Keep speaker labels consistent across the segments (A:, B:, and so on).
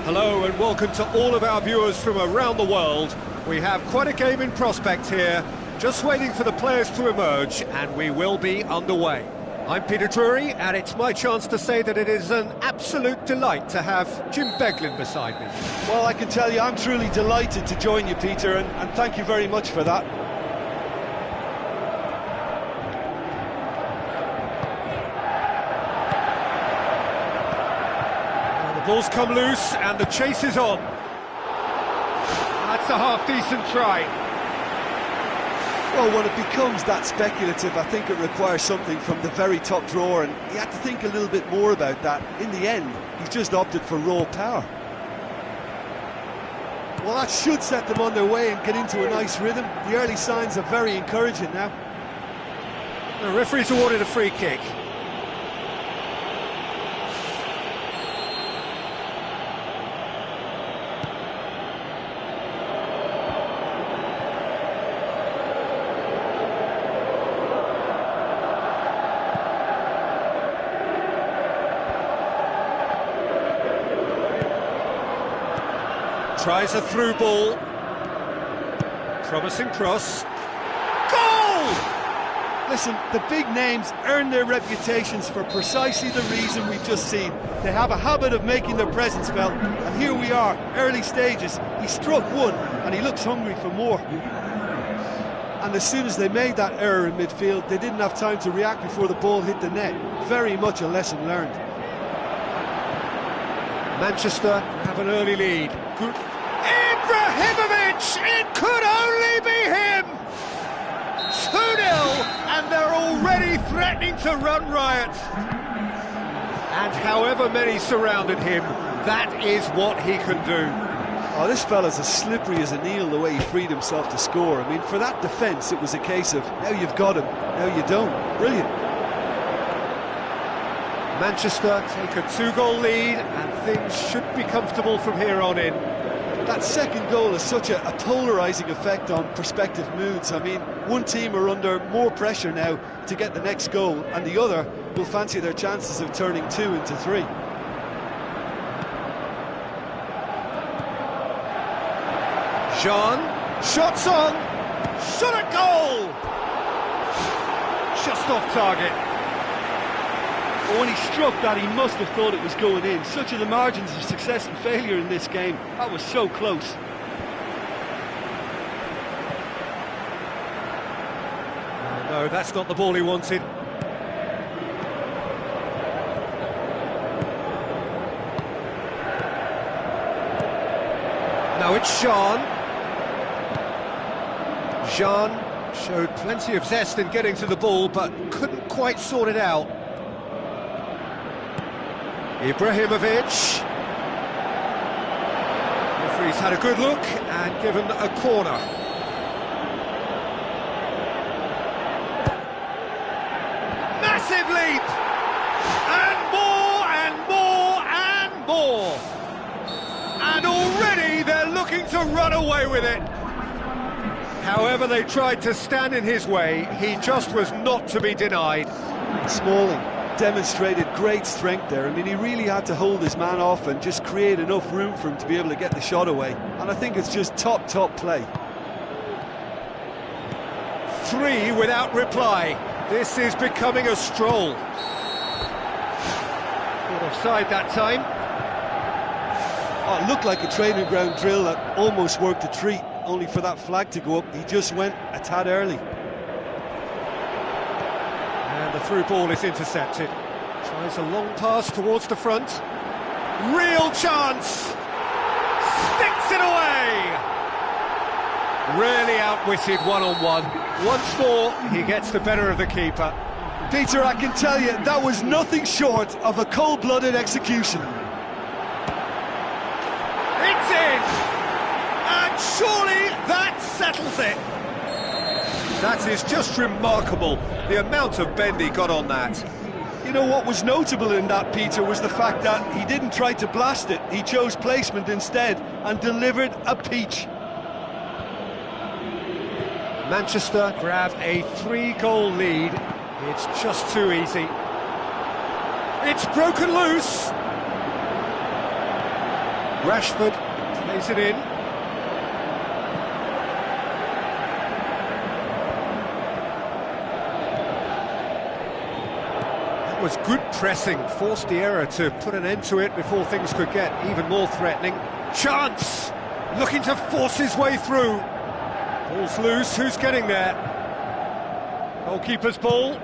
A: Hello and welcome to all of our viewers from around the world. We have quite a game in prospect here, just waiting for the players to emerge, and we will be underway. I'm Peter Drury, and it's my chance to say that it is an absolute delight to have Jim Beglin beside me.
B: Well, I can tell you I'm truly delighted to join you, Peter, and thank you very much for that.
A: The ball's come loose and the chase is on. That's a half-decent try.
B: Well, when it becomes that speculative, I think it requires something from the very top drawer, and he had to think a little bit more about that. In the end, he's just opted for raw power. Well, that should set them on their way and get into a nice rhythm. The early signs are very encouraging now.
A: The referee's awarded a free kick. Tries a through ball. Promising cross. Goal!
B: Listen, the big names earn their reputations for precisely the reason we've just seen. They have a habit of making their presence felt, and here we are, early stages. He struck one, and he looks hungry for more. And as soon as they made that error in midfield, they didn't have time to react before the ball hit the net. Very much a lesson learned.
A: Manchester have an early lead. Good. Ibrahimovic! It could only be him! 2-0, and they're already threatening to run riot. And however many surrounded him, that is what he can do.
B: Oh, this fella's as slippery as an eel, the way he freed himself to score. I mean, for that defence, it was a case of, now you've got him, now you don't. Brilliant.
A: Manchester take a 2-goal lead, and things should be comfortable from here on in.
B: That second goal has such a polarising effect on prospective moods. I mean, one team are under more pressure now to get the next goal, and the other will fancy their chances of turning 2 into 3.
A: Jean, shots on, shot at goal! Just off target.
B: But when he struck that, he must have thought it was going in. Such are the margins of success and failure in this game. That was so close.
A: No, that's not the ball he wanted. Now it's Jean. Jean showed plenty of zest in getting to the ball, but couldn't quite sort it out. Ibrahimovic. Referee's had a good look and given a corner. Massive leap! And more and more and more! And already they're looking to run away with it. However they tried to stand in his way, he just was not to be denied.
B: Smalling demonstrated great strength there. I mean, he really had to hold his man off and just create enough room for him to be able to get the shot away. And I think it's just top play.
A: 3 without reply. This is becoming a stroll. Caught offside that time.
B: Oh, it looked like a training ground drill that almost worked a treat, only for that flag to go up. He just went a tad early.
A: And the through ball is intercepted. Tries a long pass towards the front. Real chance! Sticks it away! Really outwitted one-on-one. Once more, he gets the better of the keeper.
B: Peter, I can tell you, that was nothing short of a cold-blooded execution.
A: It's in! And surely that settles it! That is just remarkable, the amount of bend he got on that.
B: You know what was notable in that, Peter, was the fact that he didn't try to blast it. He chose placement instead and delivered a peach.
A: Manchester grab a 3-goal lead. It's just too easy. It's broken loose. Rashford plays it in. That was good pressing, forced the error to put an end to it before things could get even more threatening. Chance! Looking to force his way through. Ball's loose, who's getting there? Goalkeeper's ball.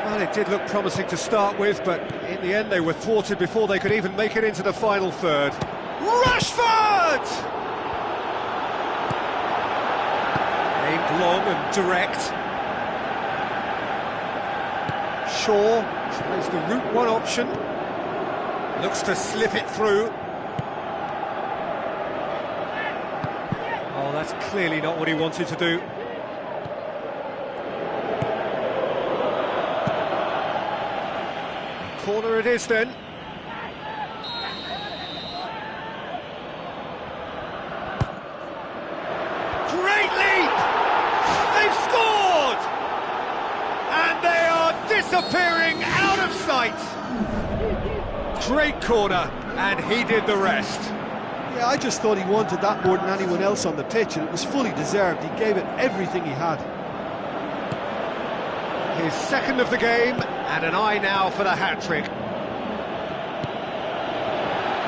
A: Well, it did look promising to start with, but in the end they were thwarted before they could even make it into the final third. Rashford! Aimed long and direct. Shaw tries the route one option. Looks to slip it through. Oh, that's clearly not what he wanted to do. Corner it is then. Great leap! They've scored! And they are disappearing out of sight. Great corner, and he did the rest.
B: Yeah, I just thought he wanted that more than anyone else on the pitch, and it was fully deserved. He gave it everything he had.
A: His second of the game, and an eye now for the hat-trick.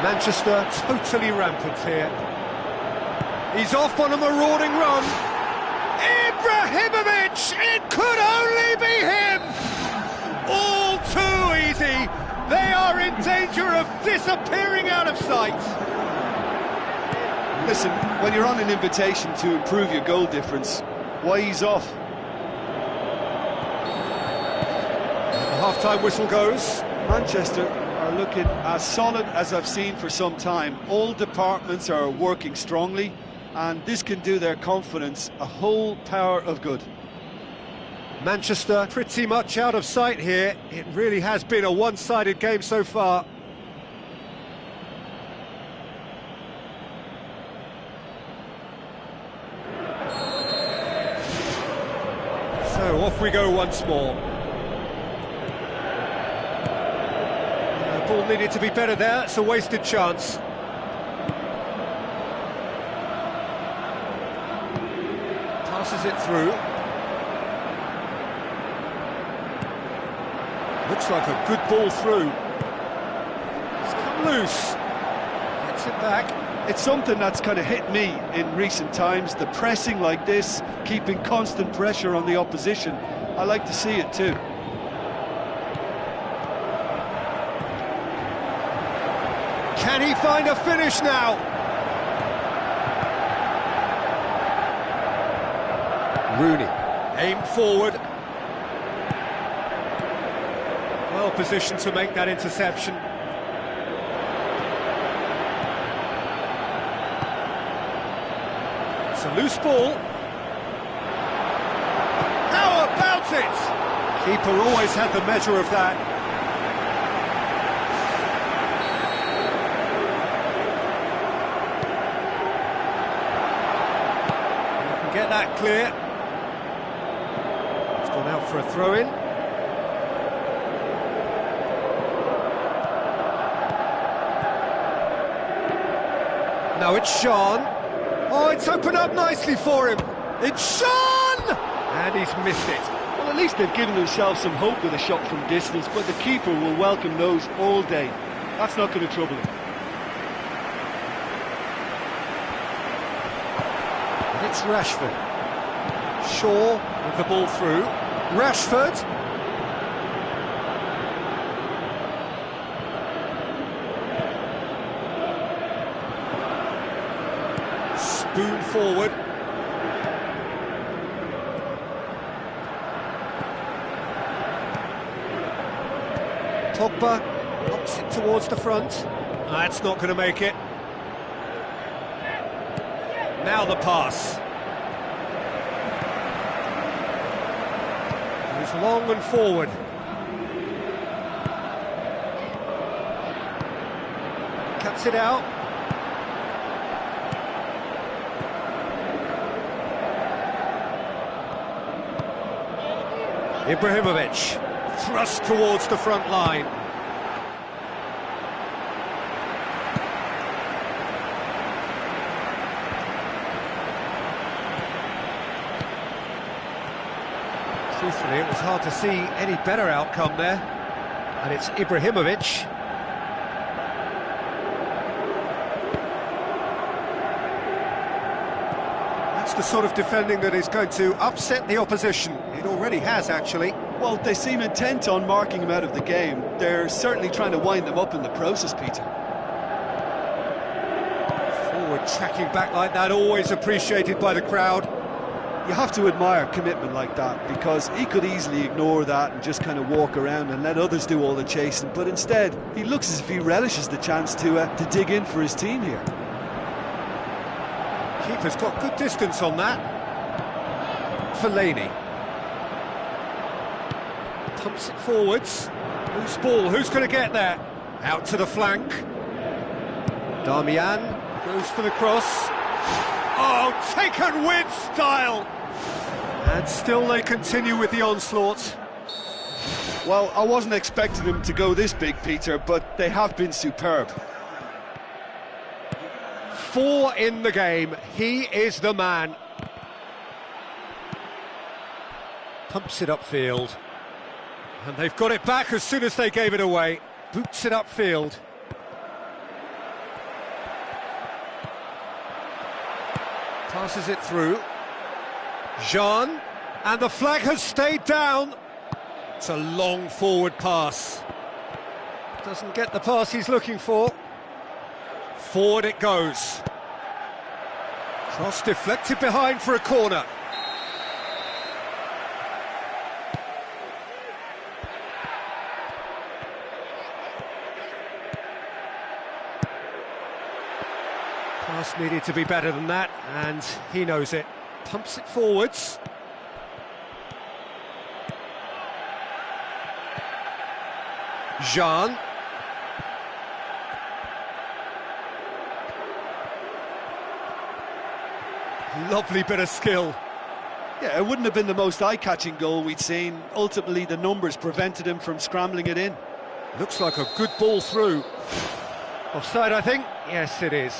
A: Manchester totally rampant here. He's off on a marauding run. Ibrahimovic! It could only be him! All too easy. They are in danger of disappearing out of sight.
B: Listen, when you're on an invitation to improve your goal difference, why ease off?
A: The half-time whistle goes.
B: Manchester are looking as solid as I've seen for some time. All departments are working strongly, and this can do their confidence a whole power of good.
A: Manchester pretty much out of sight here. It really has been a one-sided game so far. So off we go once more. The ball needed to be better there. It's a wasted chance. Passes it through. Looks like a good ball through. It's come loose. Gets it back.
B: It's something that's kind of hit me in recent times, the pressing like this, keeping constant pressure on the opposition. I like to see it too.
A: Can he find a finish now? Rooney, aimed forward. Well positioned to make that interception. It's a loose ball. How about it? Keeper always had the measure of that. You can get that clear. It's gone out for a throw-in. Now it's Sean. Oh, it's opened up nicely for him. It's Sean! And he's missed it.
B: Well, at least they've given themselves some hope with a shot from distance, but the keeper will welcome those all day. That's not going to trouble him.
A: And it's Rashford. Shaw with the ball through. Rashford. Spoon forward. Pogba knocks it towards the front. That's not going to make it. Now the pass. Goes long and forward. Cuts it out. Ibrahimovic, thrust towards the front line. Truthfully, it was hard to see any better outcome there. And it's Ibrahimovic. That's the sort of defending that is going to upset the opposition. It already has, actually.
B: Well, they seem intent on marking him out of the game. They're certainly trying to wind them up in the process, Peter.
A: Forward tracking back like that, always appreciated by the crowd.
B: You have to admire commitment like that, because he could easily ignore that and just kind of walk around and let others do all the chasing, but instead, he looks as if he relishes the chance to dig in for his team here.
A: Keeper's got good distance on that. Fellaini. Pumps it forwards. Loose ball, who's going to get there? Out to the flank. Darmian goes for the cross. Oh, taken with style! And still they continue with the onslaught.
B: Well, I wasn't expecting them to go this big, Peter, but they have been superb.
A: 4 in the game, he is the man. Pumps it upfield. And they've got it back as soon as they gave it away. Boots it upfield. Passes it through. Jean, and the flag has stayed down. It's a long forward pass. Doesn't get the pass he's looking for. Forward it goes. Cross deflected behind for a corner. Pass needed to be better than that, and he knows it. Pumps it forwards. Jean. Lovely bit of skill.
B: Yeah, it wouldn't have been the most eye-catching goal we'd seen. Ultimately, the numbers prevented him from scrambling it in.
A: Looks like a good ball through. Offside, I think? Yes, it is.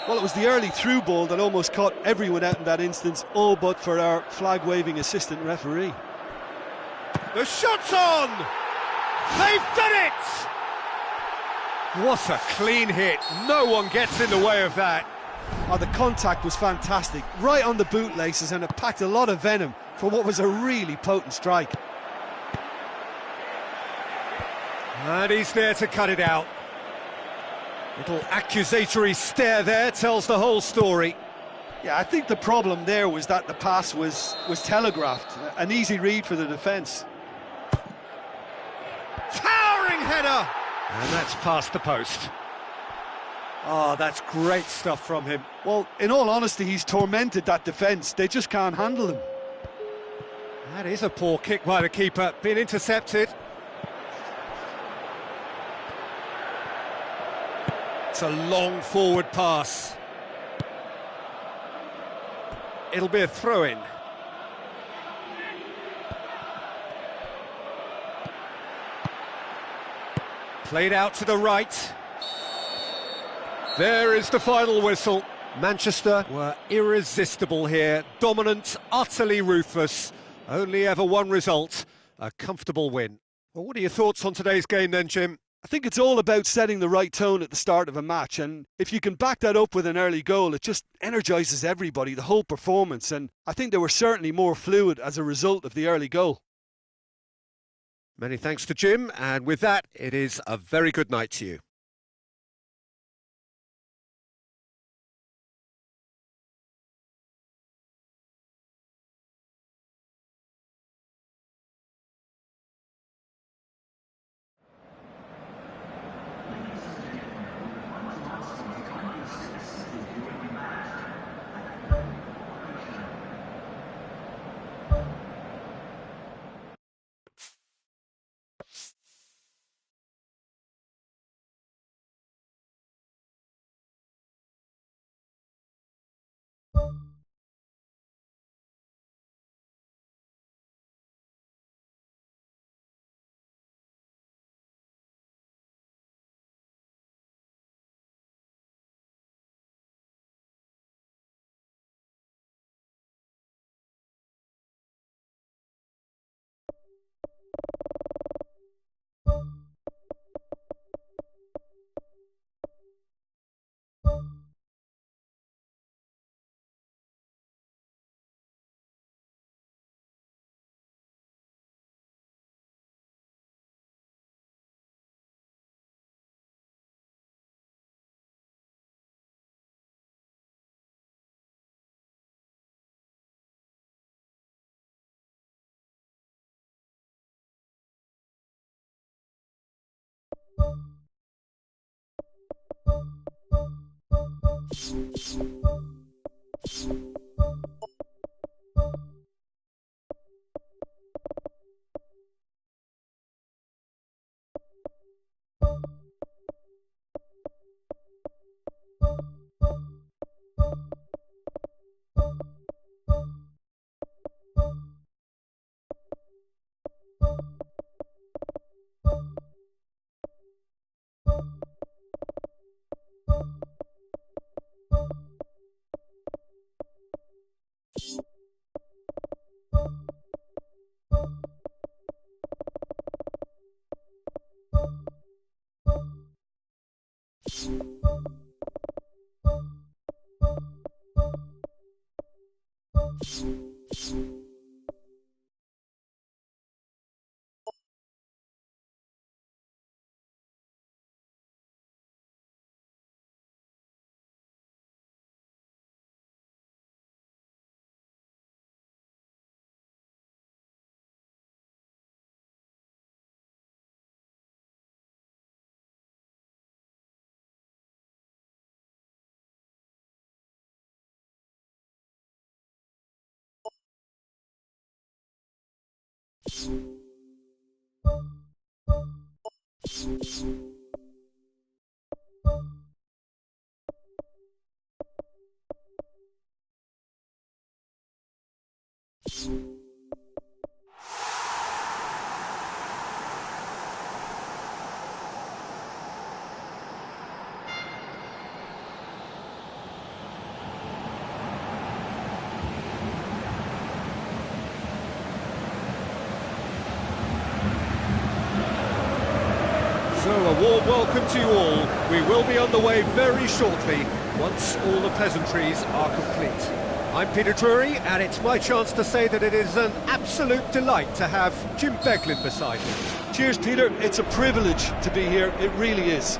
B: Well, it was the early through ball that almost caught everyone out in that instance, all but for our flag-waving assistant referee.
A: The shot's on! They've done it! What a clean hit. No one gets in the way of that.
B: Oh, the contact was fantastic, right on the bootlaces, and it packed a lot of venom for what was a really potent strike.
A: And he's there to cut it out. Little accusatory stare there tells the whole story.
B: Yeah, I think the problem there was that the pass was telegraphed. An easy read for the defence.
A: Towering header! And that's past the post. Oh, that's great stuff from him.
B: Well, in all honesty, he's tormented that defence. They just can't handle him.
A: That is a poor kick by the keeper, been intercepted. It's a long forward pass. It'll be a throw-in. Played out to the right. There is the final whistle. Manchester were irresistible here, dominant, utterly ruthless. Only ever one result, a comfortable win. Well, what are your thoughts on today's game then, Jim?
B: I think it's all about setting the right tone at the start of a match, and if you can back that up with an early goal, it just energises everybody, the whole performance, and I think they were certainly more fluid as a result of the early goal.
A: Many thanks to Jim, and with that, it is a very good night to you. So a warm welcome to you all. We will be on the way very shortly, once all the pleasantries are complete. I'm Peter Drury, and it's my chance to say that it is an absolute delight to have Jim Beglin beside me.
B: Cheers, Peter. It's a privilege to be here. It really is.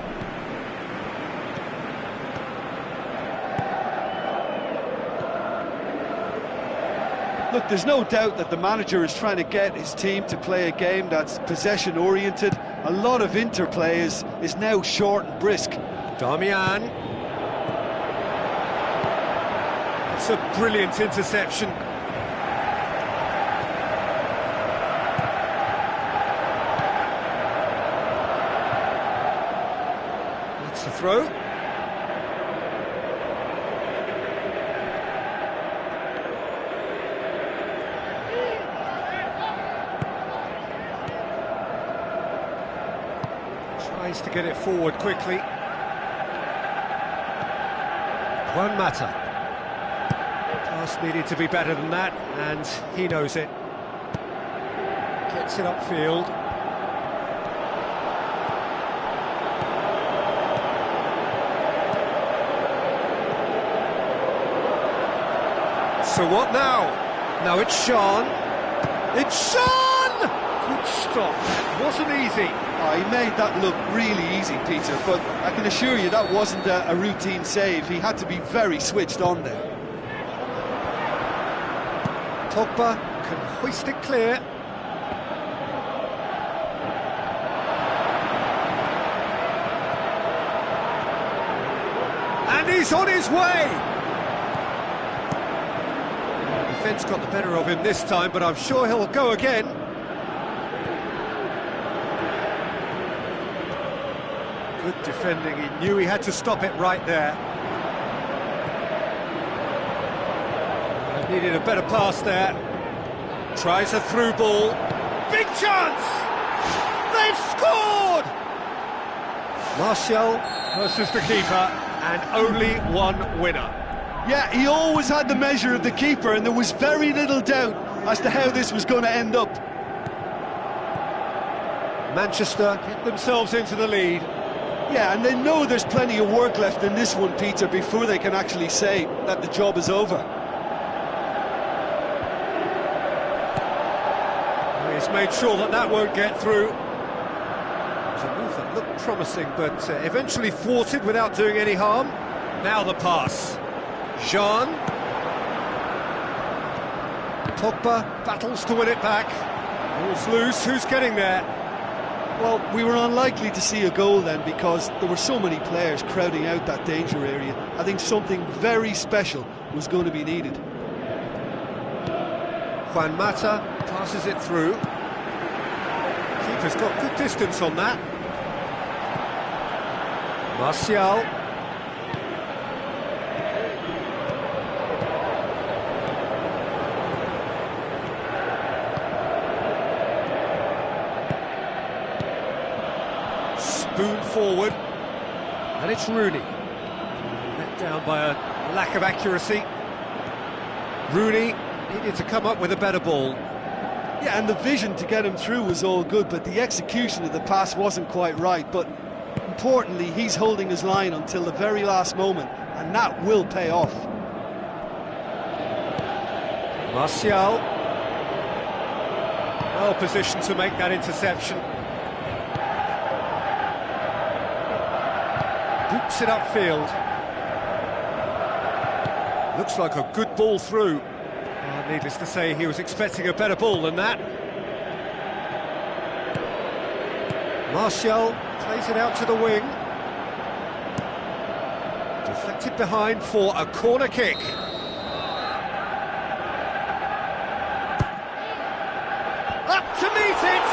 B: Look, there's no doubt that the manager is trying to get his team to play a game that's possession-oriented. A lot of interplay is now short and brisk.
A: Damian. It's a brilliant interception. That's the throw. Tries to get it forward quickly. Juan Mata. Pass needed to be better than that, and he knows it. Gets it upfield. So what now? Now it's Sean. It's Sean! Good stop. It wasn't easy.
B: Oh, he made that look really easy, Peter, but I can assure you that wasn't a routine save. He had to be very switched on there.
A: Pogba can hoist it clear. And he's on his way! The defence got the better of him this time, but I'm sure he'll go again. Good defending, he knew he had to stop it right there. Needed a better pass there. Tries a through ball. Big chance! They've scored! Martial versus the keeper, and only one winner.
B: Yeah, he always had the measure of the keeper, and there was very little doubt as to how this was going to end up.
A: Manchester get themselves into the lead.
B: Yeah, and they know there's plenty of work left in this one, Peter, before they can actually say that the job is over.
A: He's made sure that that won't get through. It's a move that looked promising, but eventually thwarted without doing any harm. Now the pass. Jean. Pogba battles to win it back. Ball's loose, who's getting there?
B: Well, we were unlikely to see a goal then because there were so many players crowding out that danger area. I think something very special was going to be needed.
A: Juan Mata passes it through. Keeper's got good distance on that. Martial. Spoon forward. And it's Rooney. Let down by a lack of accuracy. Rooney needed to come up with a better ball.
B: Yeah, and the vision to get him through was all good, but the execution of the pass wasn't quite right. But importantly, he's holding his line until the very last moment, and that will pay off.
A: Martial. Well positioned to make that interception. Boots it upfield. Looks like a good ball through. Needless to say, he was expecting a better ball than that. Martial plays it out to the wing. Deflected behind for a corner kick. Up to meet it!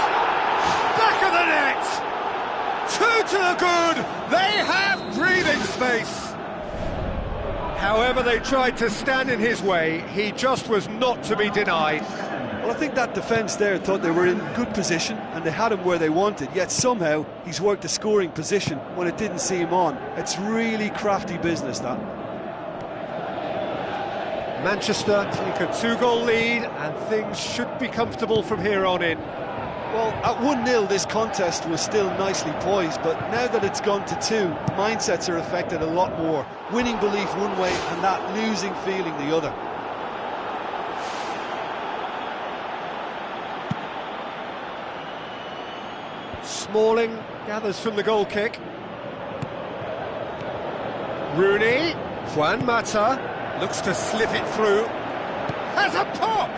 A: Back of the net! Two to the good! They have breathing space! However they tried to stand in his way, he just was not to be denied.
B: Well, I think that defence there thought they were in good position and they had him where they wanted, yet somehow he's worked a scoring position when it didn't seem on. It's really crafty business, that.
A: Manchester take a 2-goal lead and things should be comfortable from here on in.
B: Well, at 1-0 this contest was still nicely poised, but now that it's gone to 2, mindsets are affected a lot more. Winning belief one way and that losing feeling the other.
A: Smalling gathers from the goal kick. Rooney, Juan Mata looks to slip it through. has a pop!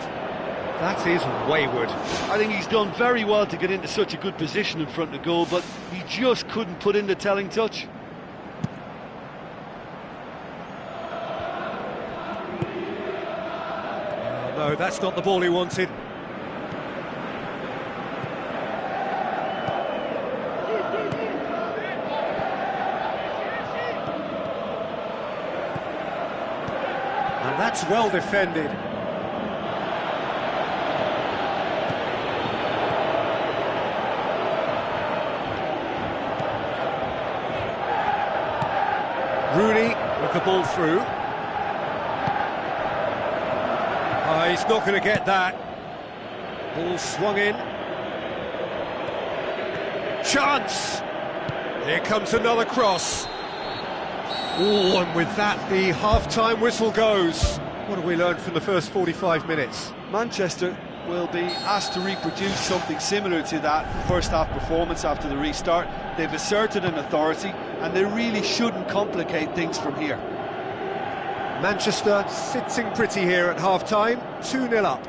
A: That is wayward.
B: I think he's done very well to get into such a good position in front of goal, but he just couldn't put in the telling touch.
A: No, that's not the ball he wanted. And that's well defended. Rooney with the ball through. Oh, he's not going to get that. Ball swung in. Chance! Here comes another cross. Oh, and with that, the half-time whistle goes. What have we learned from the first 45 minutes?
B: Manchester will be asked to reproduce something similar to that first-half performance after the restart. They've asserted an authority, and they really shouldn't complicate things from here.
A: Manchester sitting pretty here at half-time, 2-0 up.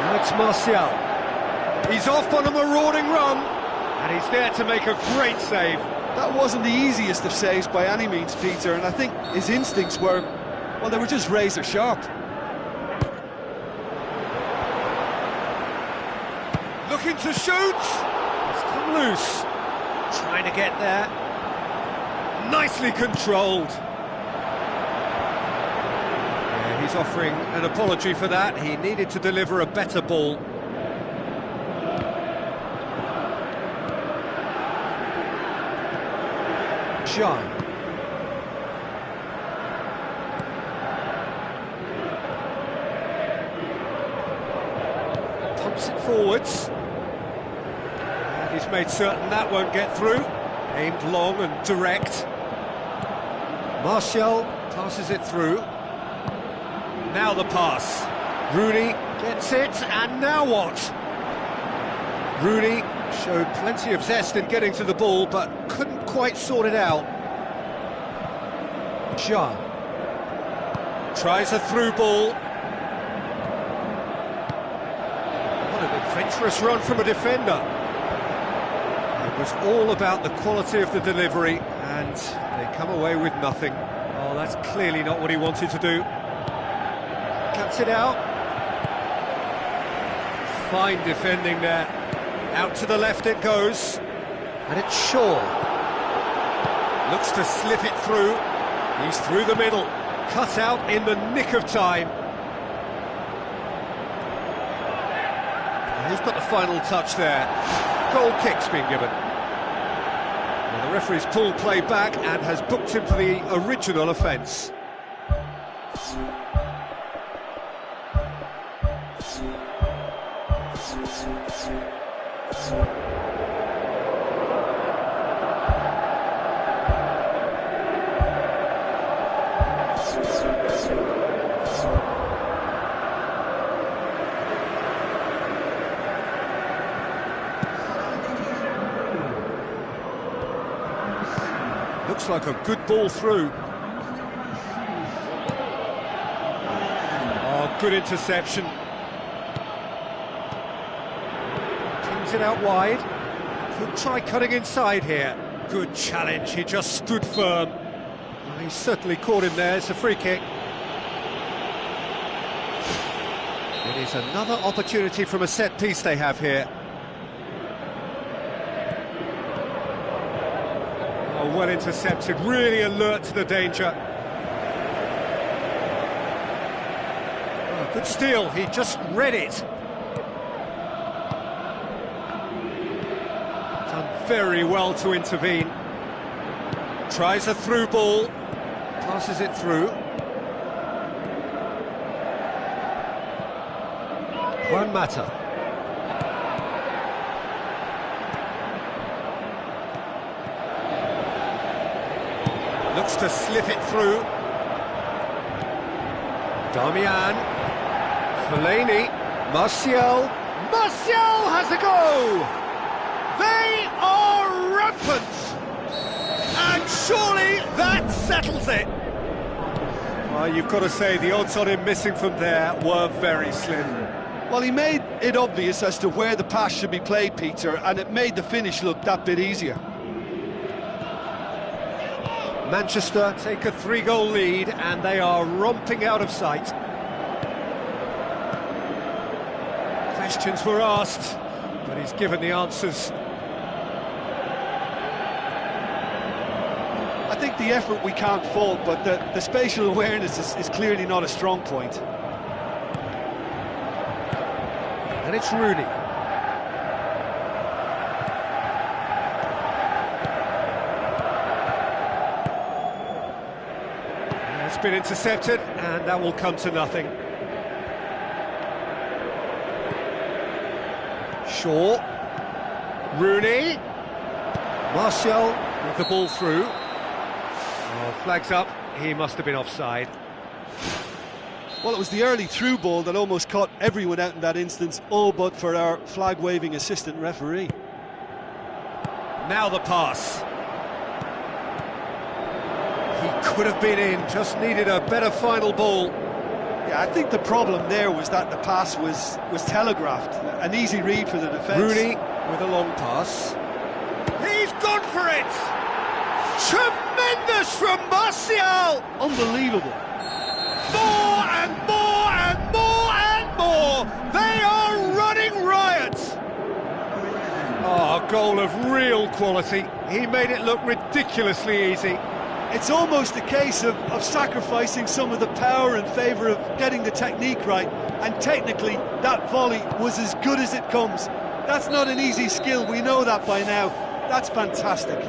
A: Now it's Martial. He's off on a marauding run, and he's there to make a great save.
B: That wasn't the easiest of saves by any means, Peter, and I think his instincts were, well, they were just razor sharp.
A: Looking to shoot! It's come loose. Trying to get there. Nicely controlled. Yeah, he's offering an apology for that. He needed to deliver a better ball. John. Pumps it forwards. And he's made certain that won't get through. Aimed long and direct. Martial passes it through. Now the pass. Rooney gets it, and now what? Rooney showed plenty of zest in getting to the ball, but couldn't quite sort it out. Jean tries a through ball. What an adventurous run from a defender. It was all about the quality of the delivery, and they come away with nothing. Oh, that's clearly not what he wanted to do. Cuts it out. Fine defending there. Out to the left it goes. And it's Shaw. Looks to slip it through. He's through the middle. Cut out in the nick of time. And he's got the final touch there. Goal kick's been given. Well, the referee's pulled play back and has booked him for the original offence. Looks like a good ball through. Oh, good interception. Pings it out wide. Could try cutting inside here. Good challenge, he just stood firm. Well, he certainly caught him there, it's a free kick. It is another opportunity from a set piece they have here. Well intercepted, really alert to the danger. Oh, good steal, he just read it. Done very well to intervene. Tries a through ball, passes it through. Juan Mata. Looks to slip it through. Darmian. Fellaini. Martial. Martial has a go! They are rampant! And surely settles it. Well, you've got to say the odds on him missing from there were very slim.
B: Well, he made it obvious as to where the pass should be played, Peter, and it made the finish look that bit easier.
A: Manchester take a 3-goal lead and they are romping out of sight. Questions were asked, but he's given the answers.
B: I think the effort we can't fault, but the spatial awareness is clearly not a strong point.
A: And it's Rooney. It's been intercepted, and that will come to nothing. Shaw. Rooney. Martial with the ball through. Oh, flags up. He must have been offside.
B: Well, it was the early through ball that almost caught everyone out in that instance, all but for our flag-waving assistant referee.
A: Now the pass. He could have been in, just needed a better final ball.
B: Yeah, I think the problem there was that the pass was telegraphed. An easy read for the defence.
A: Rooney with a long pass. He's gone for it! Tremendous from Martial!
B: Unbelievable.
A: More and more and more and more! They are running riot! Oh, a goal of real quality. He made it look ridiculously easy.
B: It's almost a case of sacrificing some of the power in favour of getting the technique right, and technically that volley was as good as it comes. That's not an easy skill, we know that by now. That's fantastic.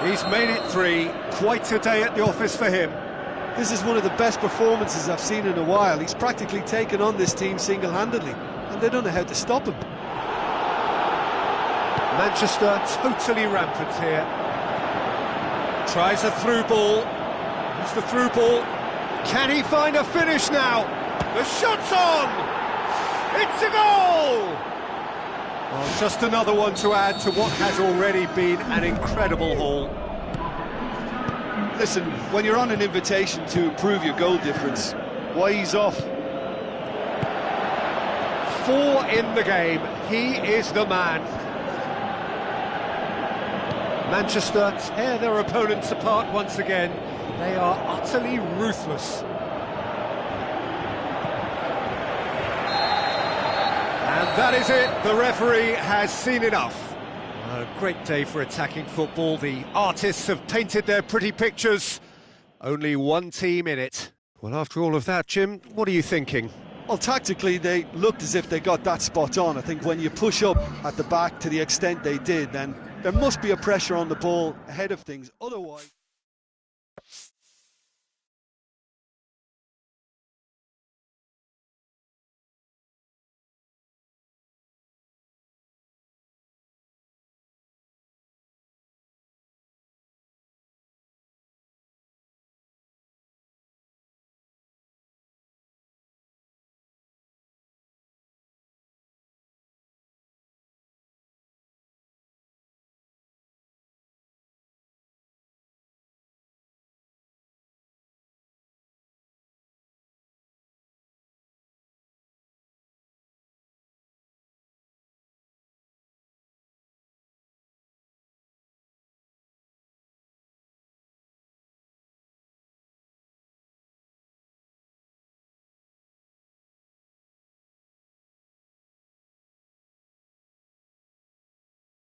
A: He's made it 3, quite a day at the office for him.
B: This is one of the best performances I've seen in a while. He's practically taken on this team single-handedly, and they don't know how to stop him.
A: Manchester totally rampant here. Tries a through ball. Here's the through ball. Can he find a finish now? The shot's on! It's a goal! Well, just another one to add to what has already been an incredible haul.
B: Listen, when you're on an invitation to improve your goal difference, why ease off?
A: 4 in the game. He is the man. Manchester tear their opponents apart once again. They are utterly ruthless. And that is it. The referee has seen enough. A great day for attacking football. The artists have painted their pretty pictures. Only one team in it. Well, after all of that, Jim, what are you thinking?
B: Well, tactically, they looked as if they got that spot on. I think when you push up at the back to the extent they did, then there must be a pressure on the ball ahead of things. Otherwise...